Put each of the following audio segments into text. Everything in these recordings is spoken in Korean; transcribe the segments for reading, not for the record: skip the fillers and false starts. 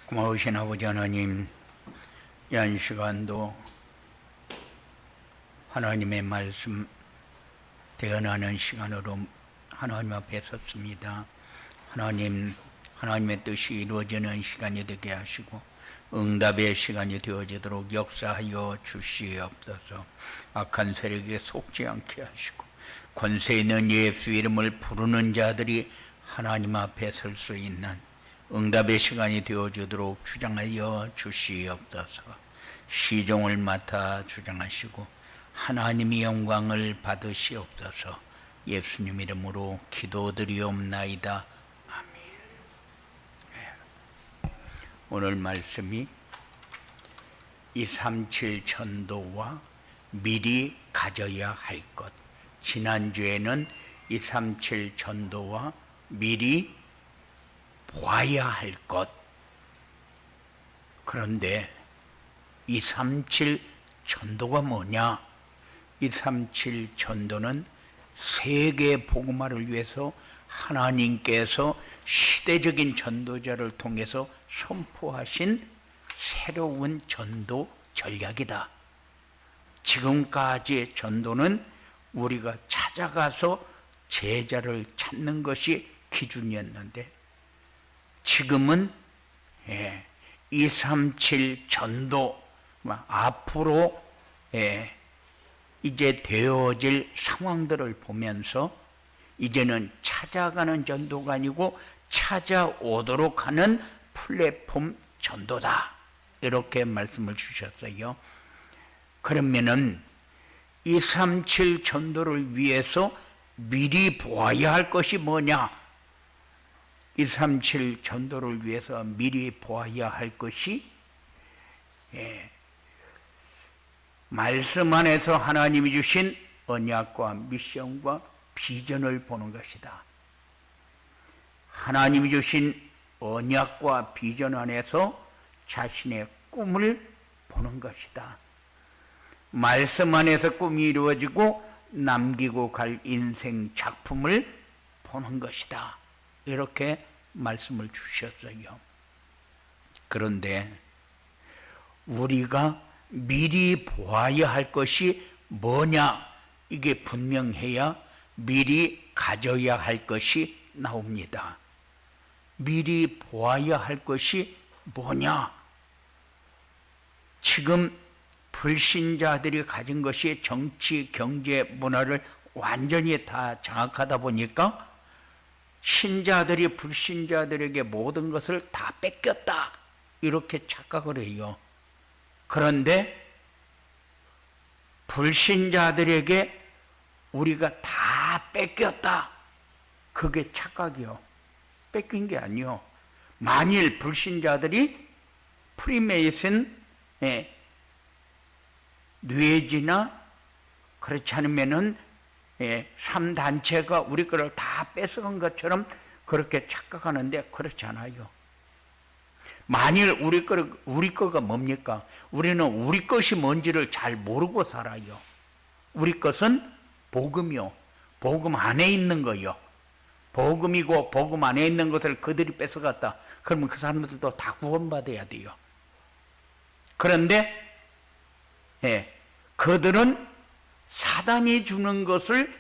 고마우신 아버지 하나님, 이 시간도 하나님의 말씀 대언하는 시간으로 하나님 앞에 섰습니다. 하나님의 뜻이 이루어지는 시간이 되게 하시고 응답의 시간이 되어지도록 역사하여 주시옵소서. 악한 세력에 속지 않게 하시고 권세 있는 예수 이름을 부르는 자들이 하나님 앞에 설 수 있는 응답의 시간이 되어주도록 주장하여 주시옵소서. 시종을 맡아 주장하시고 하나님의 영광을 받으시옵소서. 예수님 이름으로 기도드리옵나이다. 아멘. 오늘 말씀이 237 전도와 미리 가져야 할 것. 지난주에는 237 전도와 미리 보아야 할 것. 그런데 237 전도가 뭐냐? 237 전도는 세계 복음화를 위해서 하나님께서 시대적인 전도자를 통해서 선포하신 새로운 전도 전략이다. 지금까지의 전도는 우리가 찾아가서 제자를 찾는 것이 기준이었는데 지금은 237 전도 앞으로 이제 되어질 상황들을 보면서 이제는 찾아가는 전도가 아니고 찾아오도록 하는 플랫폼 전도다, 이렇게 말씀을 주셨어요. 그러면은 237 전도를 위해서 미리 보아야 할 것이 뭐냐? 237 전도를 위해서 미리 보아야 할 것이 말씀 안에서 하나님이 주신 언약과 미션과 비전을 보는 것이다. 하나님이 주신 언약과 비전 안에서 자신의 꿈을 보는 것이다. 말씀 안에서 꿈이 이루어지고 남기고 갈 인생 작품을 보는 것이다, 이렇게 말씀을 주셨어요. 그런데 우리가 미리 보아야 할 것이 뭐냐? 이게 분명해야 미리 가져야 할 것이 나옵니다. 미리 보아야 할 것이 뭐냐? 지금 불신자들이 가진 것이 정치, 경제, 문화를 완전히 다 장악하다 보니까 신자들이 불신자들에게 모든 것을 다 뺏겼다, 이렇게 착각을 해요. 그런데 불신자들에게 우리가 다 뺏겼다, 그게 착각이요. 뺏긴 게 아니요. 만일 불신자들이 프리메이슨 뇌지나 그렇지 않으면은 3단체가 우리 거를 다 뺏어간 것처럼 그렇게 착각하는데 그렇지 않아요. 만일 우리 거가 뭡니까? 우리는 우리 것이 뭔지를 잘 모르고 살아요. 우리 것은 복음이요. 복음 안에 있는 거요. 복음이고 복음 안에 있는 것을 그들이 뺏어갔다. 그러면 그 사람들도 다 구원받아야 돼요. 그런데 그들은 사단이 주는 것을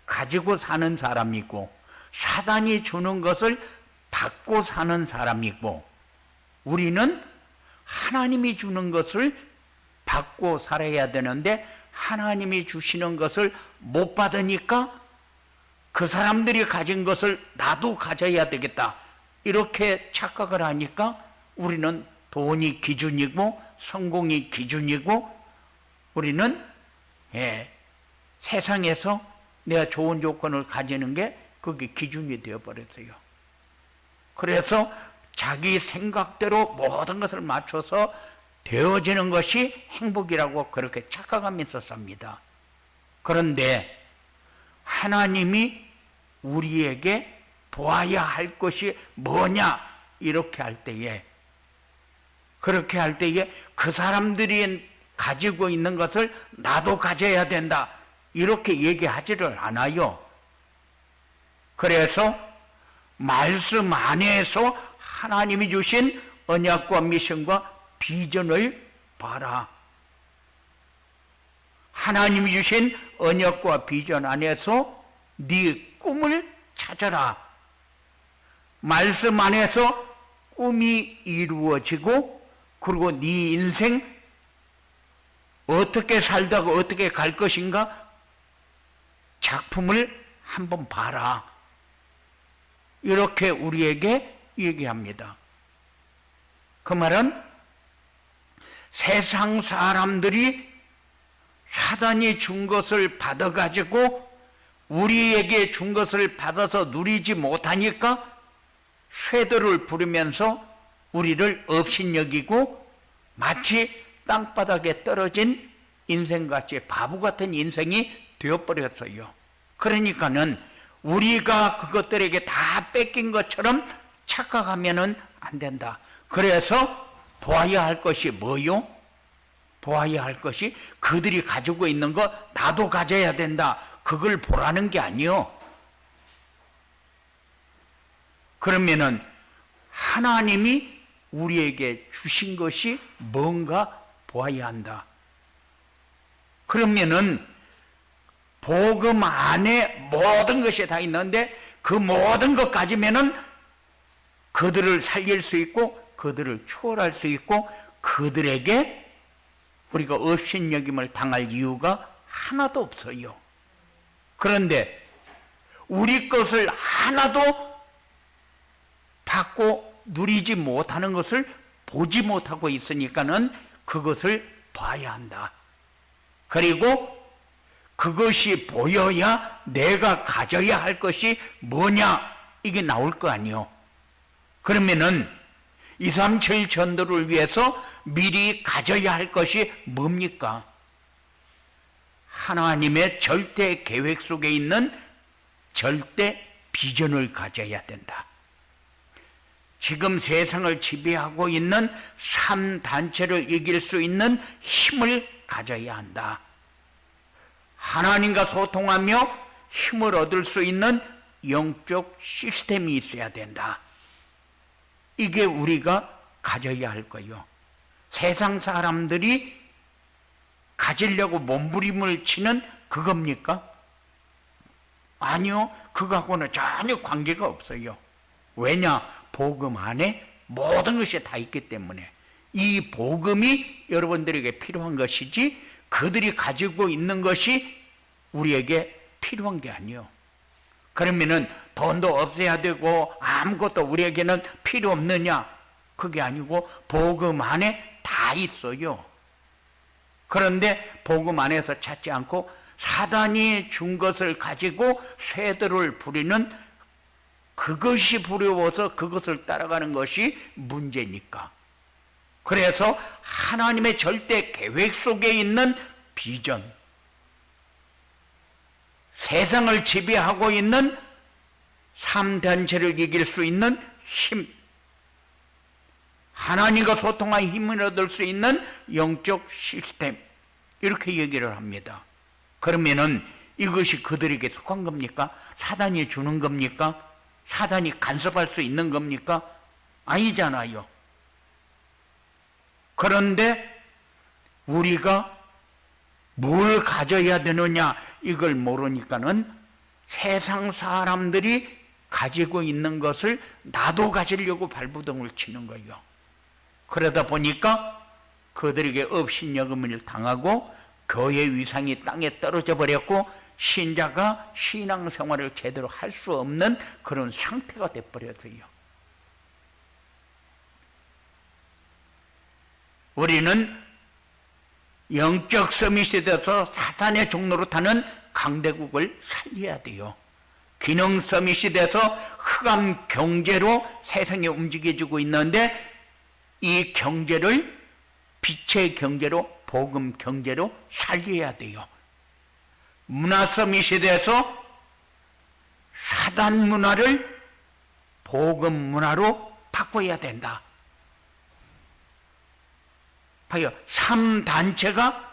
가지고 사는 사람이고 사단이 주는 것을 받고 사는 사람이고, 우리는 하나님이 주는 것을 받고 살아야 되는데 하나님이 주시는 것을 못 받으니까 그 사람들이 가진 것을 나도 가져야 되겠다, 이렇게 착각을 하니까 우리는 돈이 기준이고 성공이 기준이고 우리는 세상에서 내가 좋은 조건을 가지는 게 그게 기준이 되어버렸어요. 그래서 자기 생각대로 모든 것을 맞춰서 되어지는 것이 행복이라고 그렇게 착각하면서 삽니다. 그런데 하나님이 우리에게 보아야 할 것이 뭐냐? 이렇게 할 때에, 그렇게 할 때에 그 사람들이 가지고 있는 것을 나도 가져야 된다, 이렇게 얘기하지를 않아요. 그래서 말씀 안에서 하나님이 주신 언약과 미션과 비전을 봐라. 하나님이 주신 언약과 비전 안에서 네 꿈을 찾아라. 말씀 안에서 꿈이 이루어지고, 그리고 네 인생 어떻게 살다가 어떻게 갈 것인가 작품을 한번 봐라. 이렇게 우리에게 얘기합니다. 그 말은 세상 사람들이 사단이 준 것을 받아가지고 우리에게 준 것을 받아서 누리지 못하니까 쇠들을 부르면서 우리를 업신여기고 마치 땅바닥에 떨어진 인생같이 바보 같은 인생이 되어버렸어요. 그러니까는 우리가 그것들에게 다 뺏긴 것처럼 착각하면은 안 된다. 그래서 보아야 할 것이 뭐요? 보아야 할 것이 그들이 가지고 있는 거 나도 가져야 된다. 그걸 보라는 게 아니요. 그러면은 하나님이 우리에게 주신 것이 뭔가 보아야 한다. 그러면은 복음 안에 모든 것이 다 있는데 그 모든 것 가지면은 그들을 살릴 수 있고 그들을 추월할 수 있고 그들에게 우리가 업신여김을 당할 이유가 하나도 없어요. 그런데 우리 것을 하나도 받고 누리지 못하는 것을 보지 못하고 있으니까는 그것을 봐야 한다. 그리고 그것이 보여야 내가 가져야 할 것이 뭐냐 이게 나올 거 아니요. 그러면은 237 전도를 위해서 미리 가져야 할 것이 뭡니까? 하나님의 절대 계획 속에 있는 절대 비전을 가져야 된다. 지금 세상을 지배하고 있는 3단체를 이길 수 있는 힘을 가져야 한다. 하나님과 소통하며 힘을 얻을 수 있는 영적 시스템이 있어야 된다. 이게 우리가 가져야 할 거예요. 세상 사람들이 가지려고 몸부림을 치는 그겁니까? 아니요. 그거하고는 전혀 관계가 없어요. 왜냐? 복음 안에 모든 것이 다 있기 때문에. 이 복음이 여러분들에게 필요한 것이지 그들이 가지고 있는 것이 우리에게 필요한 게 아니요. 그러면은 돈도 없애야 되고 아무것도 우리에게는 필요 없느냐? 그게 아니고 복음 안에 다 있어요. 그런데 복음 안에서 찾지 않고 사단이 준 것을 가지고 쇠들을 부리는 그것이 부러워서 그것을 따라가는 것이 문제니까. 그래서 하나님의 절대 계획 속에 있는 비전, 세상을 지배하고 있는 3단체를 이길 수 있는 힘, 하나님과 소통한 힘을 얻을 수 있는 영적 시스템, 이렇게 얘기를 합니다. 그러면은 이것이 그들에게 속한 겁니까? 사단이 주는 겁니까? 사단이 간섭할 수 있는 겁니까? 아니잖아요. 그런데 우리가 뭘 가져야 되느냐 이걸 모르니까는 세상 사람들이 가지고 있는 것을 나도 가지려고 발부동을 치는 거예요. 그러다 보니까 그들에게 업신여금을 당하고 교회 위상이 땅에 떨어져 버렸고 신자가 신앙생활을 제대로 할 수 없는 그런 상태가 돼버렸어요. 우리는 영적 서밋이 돼서 사단의 종로로 타는 강대국을 살려야 돼요. 기능 서밋이 돼서 흑암 경제로 세상이 움직여지고 있는데 이 경제를 빛의 경제로 복음 경제로 살려야 돼요. 문화 서밋이 돼서 사단 문화를 복음 문화로 바꿔야 된다. 봐요. 3단체가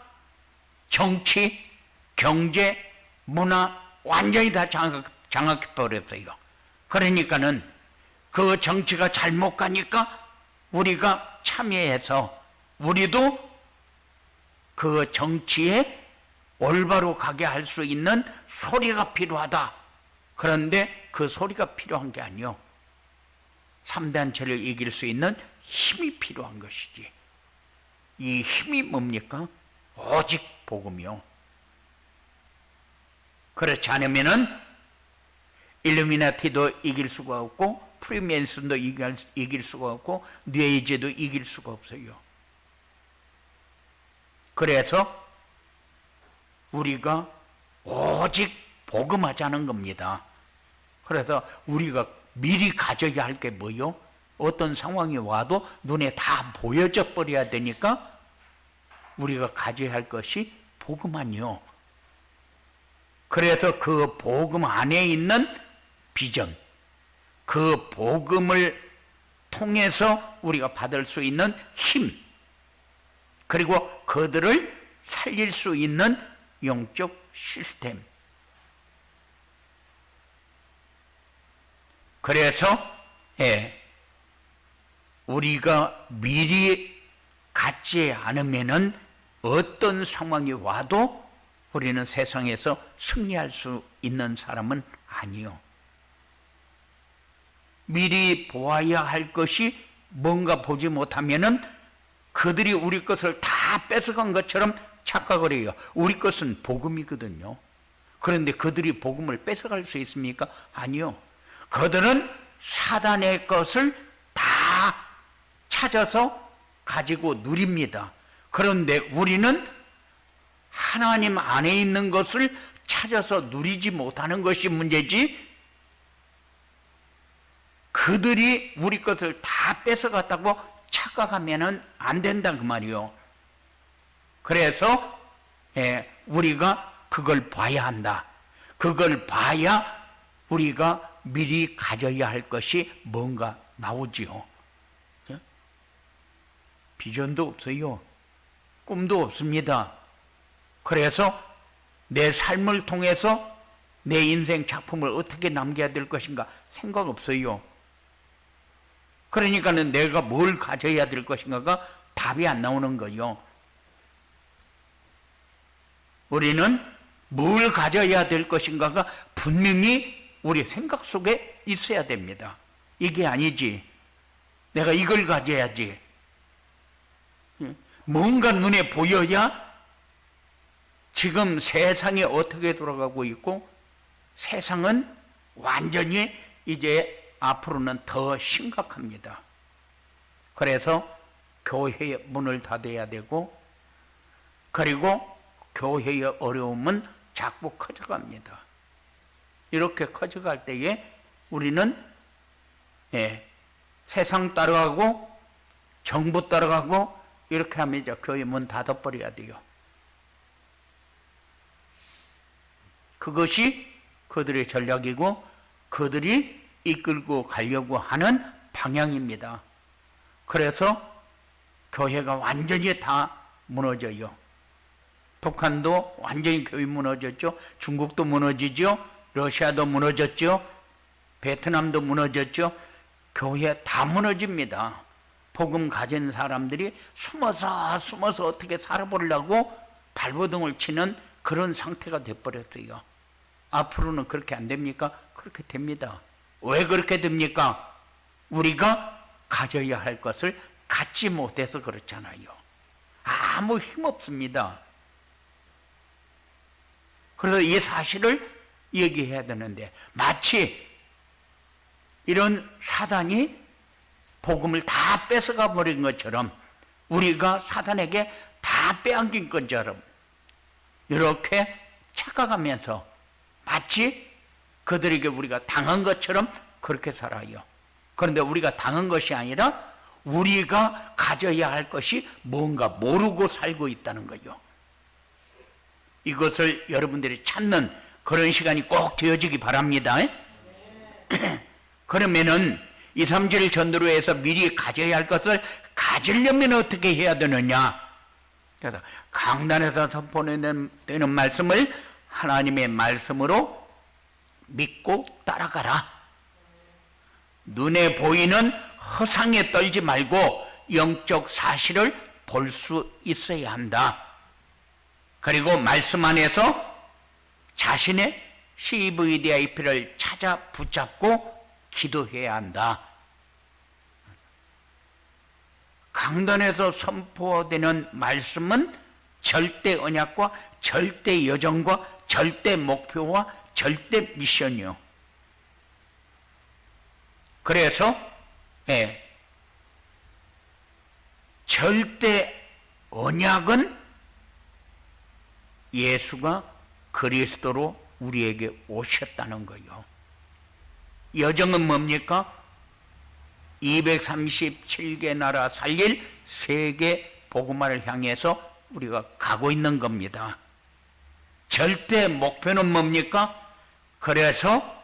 정치, 경제, 문화 완전히 다 장악해 버렸어요. 그러니까는 그 정치가 잘못 가니까 우리가 참여해서 우리도 그 정치에 올바로 가게 할 수 있는 소리가 필요하다. 그런데 그 소리가 필요한 게 아니요, 3단체를 이길 수 있는 힘이 필요한 것이지. 이 힘이 뭡니까? 오직 복음이요. 그렇지 않으면은 일루미나티도 이길 수가 없고, 프리메이슨도 이길 수가 없고, 뇌이제도 이길 수가 없어요. 그래서 우리가 오직 복음하자는 겁니다. 그래서 우리가 미리 가져야 할 게 뭐요? 어떤 상황이 와도 눈에 다 보여져 버려야 되니까 우리가 가져야 할 것이 복음 아니요. 그래서 그 복음 안에 있는 비전, 그 복음을 통해서 우리가 받을 수 있는 힘, 그리고 그들을 살릴 수 있는 영적 시스템. 그래서 우리가 미리 갖지 않으면은 어떤 상황이 와도 우리는 세상에서 승리할 수 있는 사람은 아니요. 미리 보아야 할 것이 뭔가 보지 못하면은 그들이 우리 것을 다 뺏어간 것처럼 착각을 해요. 우리 것은 복음이거든요. 그런데 그들이 복음을 뺏어갈 수 있습니까? 아니요. 그들은 사단의 것을 다 찾아서 가지고 누립니다. 그런데 우리는 하나님 안에 있는 것을 찾아서 누리지 못하는 것이 문제지, 그들이 우리 것을 다 뺏어갔다고 착각하면 안 된다 그 말이요. 그래서 우리가 그걸 봐야 한다. 그걸 봐야 우리가 미리 가져야 할 것이 뭔가 나오지요. 비전도 없어요. 꿈도 없습니다. 그래서 내 삶을 통해서 내 인생 작품을 어떻게 남겨야 될 것인가 생각 없어요. 그러니까는 내가 뭘 가져야 될 것인가가 답이 안 나오는 거요. 우리는 뭘 가져야 될 것인가가 분명히 우리 생각 속에 있어야 됩니다. 이게 아니지, 내가 이걸 가져야지. 뭔가 눈에 보여야 지금 세상이 어떻게 돌아가고 있고, 세상은 완전히 이제 앞으로는 더 심각합니다. 그래서 교회의 문을 닫아야 되고, 그리고 교회의 어려움은 자꾸 커져갑니다. 이렇게 커져갈 때에 우리는 세상 따라가고 정부 따라가고 이렇게 하면 이제 교회 문 닫아버려야 돼요. 그것이 그들의 전략이고 그들이 이끌고 가려고 하는 방향입니다. 그래서 교회가 완전히 다 무너져요. 북한도 완전히 교회 무너졌죠. 중국도 무너지죠. 러시아도 무너졌죠. 베트남도 무너졌죠. 교회 다 무너집니다. 복음 가진 사람들이 숨어서 어떻게 살아보려고 발버둥을 치는 그런 상태가 돼버렸어요. 앞으로는 그렇게 안 됩니까? 그렇게 됩니다. 왜 그렇게 됩니까? 우리가 가져야 할 것을 갖지 못해서 그렇잖아요. 아무 힘 없습니다. 그래서 이 사실을 얘기해야 되는데, 마치 이런 사단이 복음을 다 뺏어가 버린 것처럼, 우리가 사단에게 다 빼앗긴 것처럼 이렇게 착각하면서 마치 그들에게 우리가 당한 것처럼 그렇게 살아요. 그런데 우리가 당한 것이 아니라 우리가 가져야 할 것이 뭔가 모르고 살고 있다는 거예요. 이것을 여러분들이 찾는 그런 시간이 꼭 되어지기 바랍니다. 그러면은 2, 3절 전도로해서 미리 가져야 할 것을 가지려면 어떻게 해야 되느냐? 그래서 강단에서 선포되는 말씀을 하나님의 말씀으로 믿고 따라가라. 눈에 보이는 허상에 떨지 말고 영적 사실을 볼 수 있어야 한다. 그리고 말씀 안에서 자신의 CVDIP를 찾아 붙잡고 기도해야 한다. 강단에서 선포되는 말씀은 절대 언약과 절대 여정과 절대 목표와 절대 미션이요. 그래서 절대 언약은 예수가 그리스도로 우리에게 오셨다는 거예요. 여정은 뭡니까? 237개 나라 살릴 세계 복음화를 향해서 우리가 가고 있는 겁니다. 절대 목표는 뭡니까? 그래서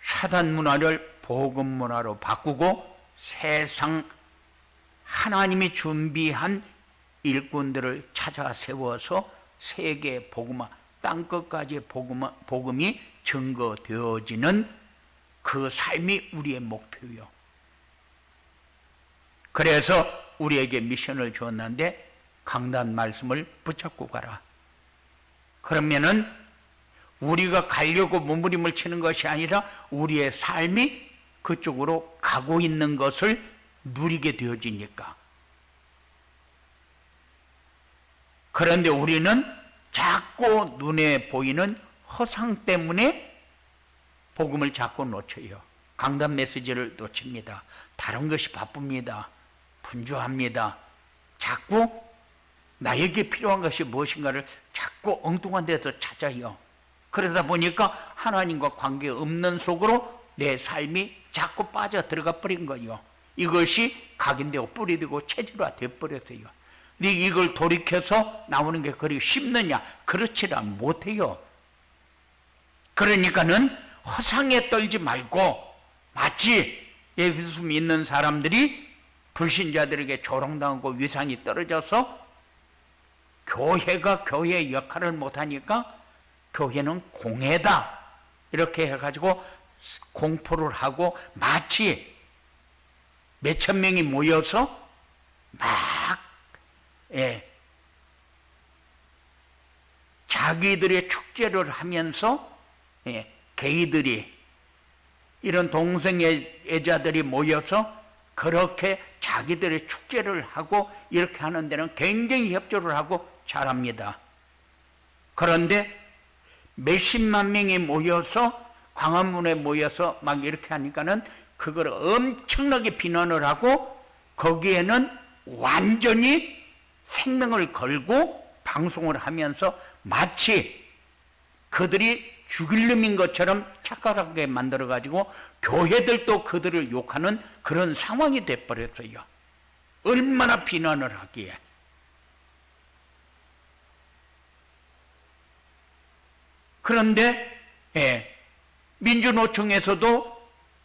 사단 문화를 복음 문화로 바꾸고 세상 하나님이 준비한 일꾼들을 찾아 세워서 세계 복음화, 땅끝까지 복음이 증거되어지는 그 삶이 우리의 목표요. 그래서 우리에게 미션을 주었는데 강단 말씀을 붙잡고 가라. 그러면은 우리가 가려고 몸부림을 치는 것이 아니라 우리의 삶이 그쪽으로 가고 있는 것을 누리게 되어지니까. 그런데 우리는 자꾸 눈에 보이는 허상 때문에 복음을 자꾸 놓쳐요. 강단 메시지를 놓칩니다. 다른 것이 바쁩니다. 분주합니다. 자꾸 나에게 필요한 것이 무엇인가를 자꾸 엉뚱한 데서 찾아요. 그러다 보니까 하나님과 관계없는 속으로 내 삶이 자꾸 빠져 들어가 버린 거예요. 이것이 각인되고 뿌리되고 체질화 되어버렸어요. 근데 이걸 돌이켜서 나오는 게 그리 쉽느냐? 그렇지는 못해요. 그러니까는 허상에 떨지 말고 마치 예수 믿는 사람들이 불신자들에게 조롱당하고 위상이 떨어져서 교회가 교회의 역할을 못하니까 교회는 공회다 이렇게 해가지고 공포를 하고 마치 몇천 명이 모여서 막 자기들의 축제를 하면서 게이들이 이런 동성애자들이 모여서 그렇게 자기들의 축제를 하고 이렇게 하는 데는 굉장히 협조를 하고 잘합니다. 그런데 몇십만 명이 모여서 광화문에 모여서 막 이렇게 하니까는 그걸 엄청나게 비난을 하고 거기에는 완전히 생명을 걸고 방송을 하면서 마치 그들이 죽일 놈인 것처럼 착각하게 만들어가지고 교회들도 그들을 욕하는 그런 상황이 돼버렸어요. 얼마나 비난을 하기에. 그런데 민주노총에서도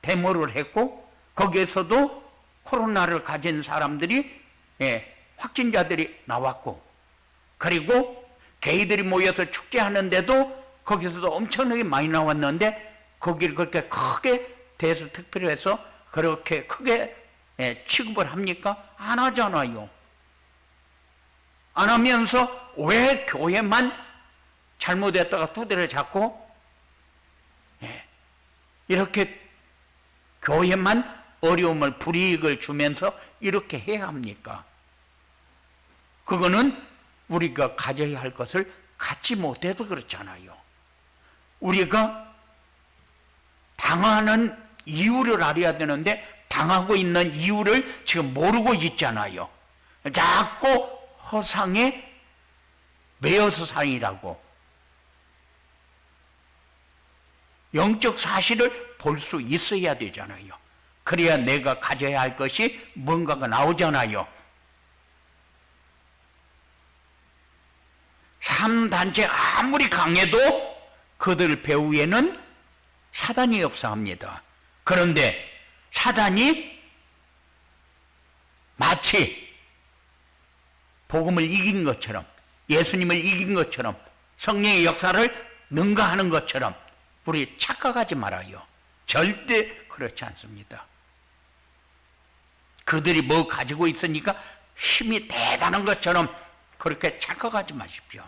데모를 했고 거기에서도 코로나를 가진 사람들이 확진자들이 나왔고 그리고 게이들이 모여서 축제하는데도 거기서도 엄청나게 많이 나왔는데 거기를 그렇게 크게 대서특필해서 그렇게 크게 취급을 합니까? 안 하잖아요. 안 하면서 왜 교회만 잘못했다가 두드려 잡고 이렇게 교회만 어려움을 불이익을 주면서 이렇게 해야 합니까? 그거는 우리가 가져야 할 것을 갖지 못해서 그렇잖아요. 우리가 당하는 이유를 알아야 되는데 당하고 있는 이유를 지금 모르고 있잖아요. 자꾸 허상에 매여서 살이라고. 영적 사실을 볼 수 있어야 되잖아요. 그래야 내가 가져야 할 것이 뭔가가 나오잖아요. 3단체 아무리 강해도 그들 배후에는 사단이 역사합니다. 그런데 사단이 마치 복음을 이긴 것처럼 예수님을 이긴 것처럼 성령의 역사를 능가하는 것처럼 우리 착각하지 말아요. 절대 그렇지 않습니다. 그들이 뭐 가지고 있으니까 힘이 대단한 것처럼 그렇게 착각하지 마십시오.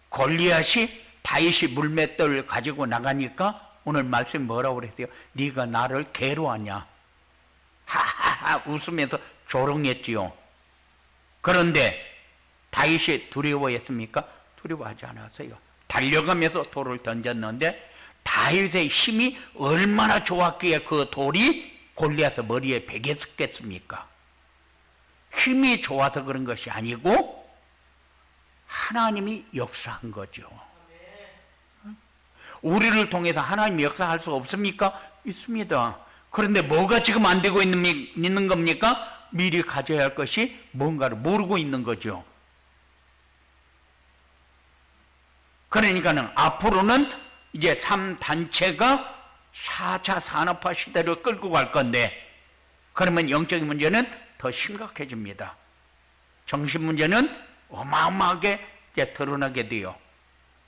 골리앗이 다윗이 물맷돌을 가지고 나가니까 오늘 말씀 뭐라고 그랬어요? 네가 나를 괴로워하냐? 하하하 웃으면서 조롱했지요. 그런데 다윗이 두려워했습니까? 두려워하지 않았어요. 달려가면서 돌을 던졌는데 다윗의 힘이 얼마나 좋았기에 그 돌이 골리앗의 머리에 베겼겠습니까? 힘이 좋아서 그런 것이 아니고 하나님이 역사한 거죠. 우리를 통해서 하나님이 역사할 수 없습니까? 있습니다. 그런데 뭐가 지금 안 되고 있는 겁니까? 미리 가져야 할 것이 뭔가를 모르고 있는 거죠. 그러니까는 앞으로는 이제 3단체가 4차 산업화 시대를 끌고 갈 건데, 그러면 영적인 문제는 더 심각해집니다. 정신 문제는 어마어마하게 이제 드러나게 돼요.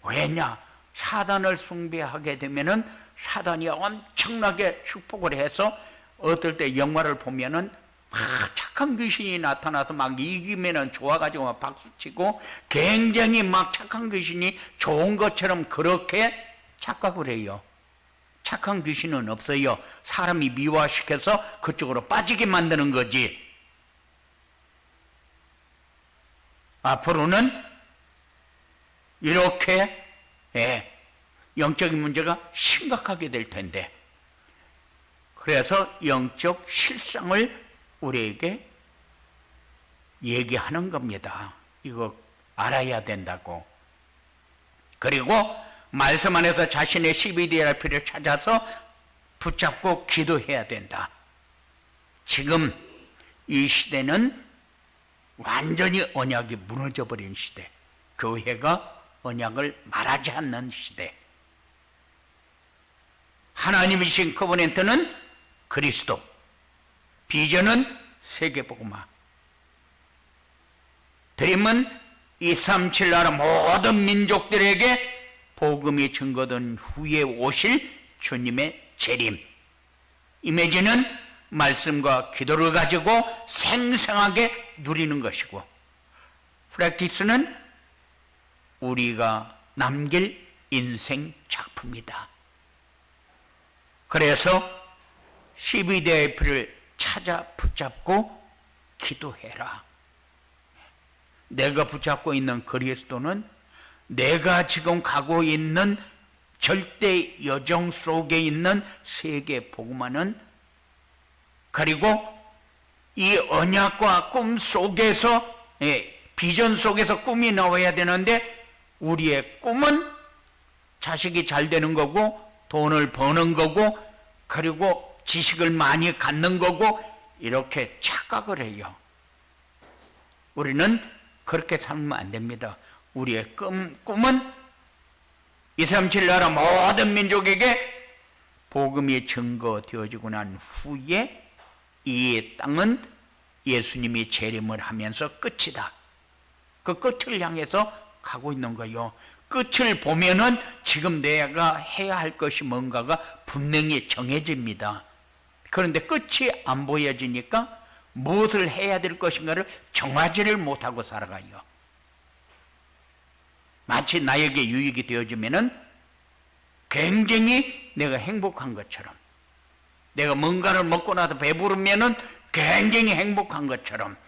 왜냐? 사단을 숭배하게 되면은 사단이 엄청나게 축복을 해서 어떨 때 영화를 보면은 막 착한 귀신이 나타나서 막 이기면은 좋아가지고 막 박수치고 굉장히 막 착한 귀신이 좋은 것처럼 그렇게 착각을 해요. 착한 귀신은 없어요. 사람이 미화시켜서 그쪽으로 빠지게 만드는 거지. 앞으로는 이렇게 영적인 문제가 심각하게 될 텐데, 그래서 영적 실상을 우리에게 얘기하는 겁니다. 이거 알아야 된다고. 그리고 말씀 안에서 자신의 CBDRP를 찾아서 붙잡고 기도해야 된다. 지금 이 시대는 완전히 언약이 무너져버린 시대, 교회가 언약을 말하지 않는 시대. 하나님이신 커버넌트는 그리스도, 비전은 세계복음화, 드림은 237 나라 모든 민족들에게 복음이 증거된 후에 오실 주님의 재림. 이미지는 말씀과 기도를 가지고 생생하게 누리는 것이고, 프랙티스는 우리가 남길 인생 작품이다. 그래서 CBDIP를 찾아 붙잡고 기도해라. 내가 붙잡고 있는 그리스도는 내가 지금 가고 있는 절대 여정 속에 있는 세계 복음화는, 그리고 이 언약과 꿈 속에서, 비전 속에서 꿈이 나와야 되는데, 우리의 꿈은 자식이 잘 되는 거고 돈을 버는 거고 그리고 지식을 많이 갖는 거고 이렇게 착각을 해요. 우리는 그렇게 살면 안 됩니다. 우리의 꿈은 237 나라 모든 민족에게 복음이 증거되어지고 난 후에 이 땅은 예수님이 재림을 하면서 끝이다. 그 끝을 향해서 가고 있는 거요. 끝을 보면은 지금 내가 해야 할 것이 뭔가가 분명히 정해집니다. 그런데 끝이 안 보여지니까 무엇을 해야 될 것인가를 정하지를 못하고 살아가요. 마치 나에게 유익이 되어지면은 굉장히 내가 행복한 것처럼, 내가 뭔가를 먹고 나서 배부르면은 굉장히 행복한 것처럼,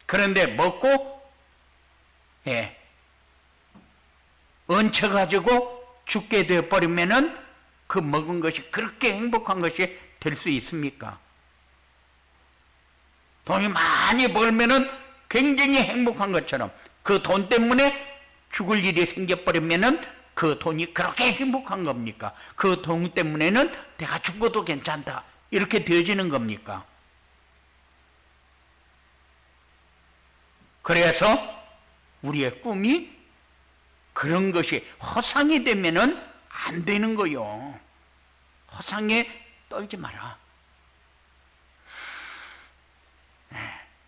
그런데 먹고 얹혀가지고 죽게 되어버리면은 그 먹은 것이 그렇게 행복한 것이 될 수 있습니까? 돈이 많이 벌면은 굉장히 행복한 것처럼 그 돈 때문에 죽을 일이 생겨버리면은 그 돈이 그렇게 행복한 겁니까? 그 돈 때문에는 내가 죽어도 괜찮다 이렇게 되어지는 겁니까? 그래서 우리의 꿈이 그런 것이 허상이 되면은 안 되는 거요. 허상에 떨지 마라.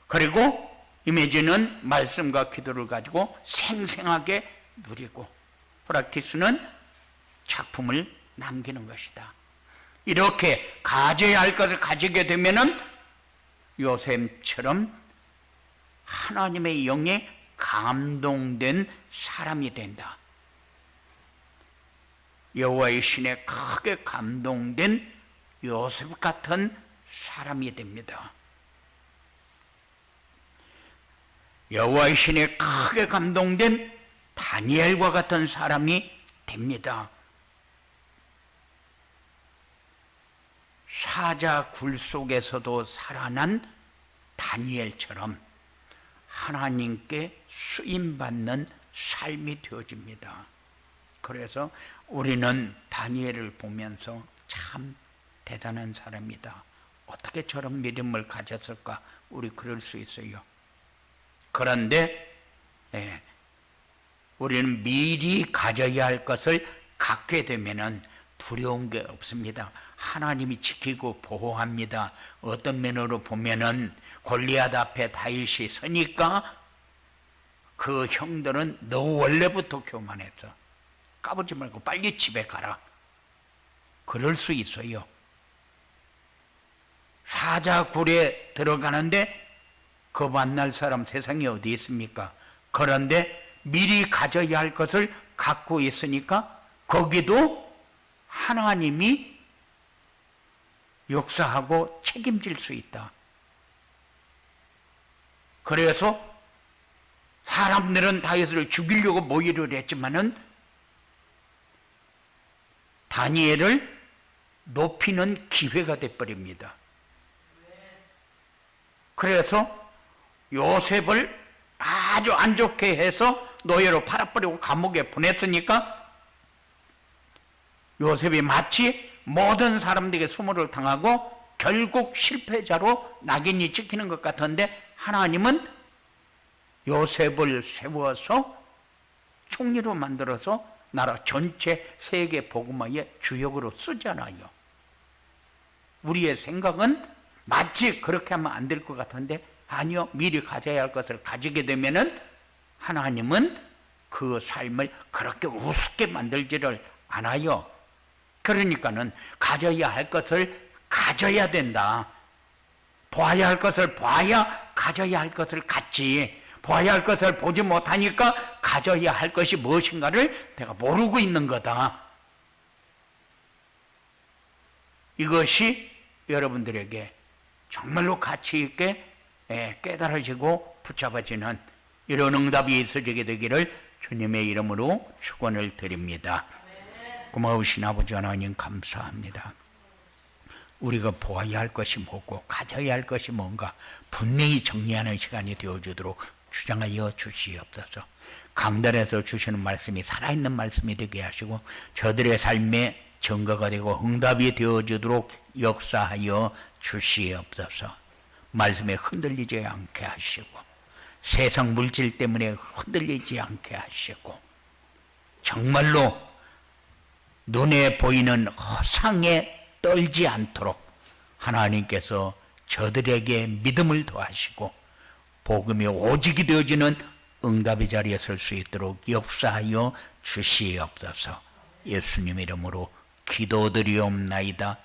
그리고 이미지는 말씀과 기도를 가지고 생생하게 누리고, 프랙티스는 작품을 남기는 것이다. 이렇게 가져야 할 것을 가지게 되면은 요셉처럼 하나님의 영에 감동된 사람이 된다. 여호와의 신에 크게 감동된 요셉 같은 사람이 됩니다. 여호와의 신에 크게 감동된 다니엘과 같은 사람이 됩니다. 사자 굴 속에서도 살아난 다니엘처럼 하나님께 쓰임받는 삶이 되어집니다. 그래서 우리는 다니엘을 보면서 참 대단한 사람이다. 어떻게 저런 믿음을 가졌을까? 우리 그럴 수 있어요. 그런데 우리는 미리 가져야 할 것을 갖게 되면은 두려운 게 없습니다. 하나님이 지키고 보호합니다. 어떤 면으로 보면은 골리앗 앞에 다윗이 서니까 그 형들은 너 원래부터 교만했어. 까부지 말고 빨리 집에 가라. 그럴 수 있어요. 사자굴에 들어가는데 그 만날 사람 세상에 어디 있습니까? 그런데 미리 가져야 할 것을 갖고 있으니까 거기도 하나님이 역사하고 책임질 수 있다. 그래서 사람들은 다윗을 죽이려고 모의를 했지만은 다니엘을 높이는 기회가 돼버립니다. 그래서 요셉을 아주 안 좋게 해서 노예로 팔아버리고 감옥에 보냈으니까 요셉이 마치 모든 사람들에게 수모를 당하고 결국 실패자로 낙인이 찍히는 것 같은데 하나님은 요셉을 세워서 총리로 만들어서 나라 전체 세계 복음화의 주역으로 쓰잖아요. 우리의 생각은 마치 그렇게 하면 안 될 것 같은데 아니요. 미리 가져야 할 것을 가지게 되면은 하나님은 그 삶을 그렇게 우습게 만들지를 않아요. 그러니까는 가져야 할 것을 가져야 된다. 보아야 할 것을 봐야 가져야 할 것을 갖지. 보아야 할 것을 보지 못하니까 가져야 할 것이 무엇인가를 내가 모르고 있는 거다. 이것이 여러분들에게 정말로 가치 있게 깨달아지고 붙잡아지는 이런 응답이 있어지게 되기를 주님의 이름으로 축원을 드립니다. 고마우신 아버지 하나님 감사합니다. 우리가 보아야 할 것이 뭐고 가져야 할 것이 뭔가 분명히 정리하는 시간이 되어주도록 주장하여 주시옵소서. 강단에서 주시는 말씀이 살아있는 말씀이 되게 하시고 저들의 삶에 증거가 되고 응답이 되어주도록 역사하여 주시옵소서. 말씀에 흔들리지 않게 하시고 세상 물질 때문에 흔들리지 않게 하시고 정말로 눈에 보이는 허상에 떨지 않도록 하나님께서 저들에게 믿음을 더하시고 복음이 오직이 되어지는 응답의 자리에 설 수 있도록 역사하여 주시옵소서. 예수님 이름으로 기도드리옵나이다.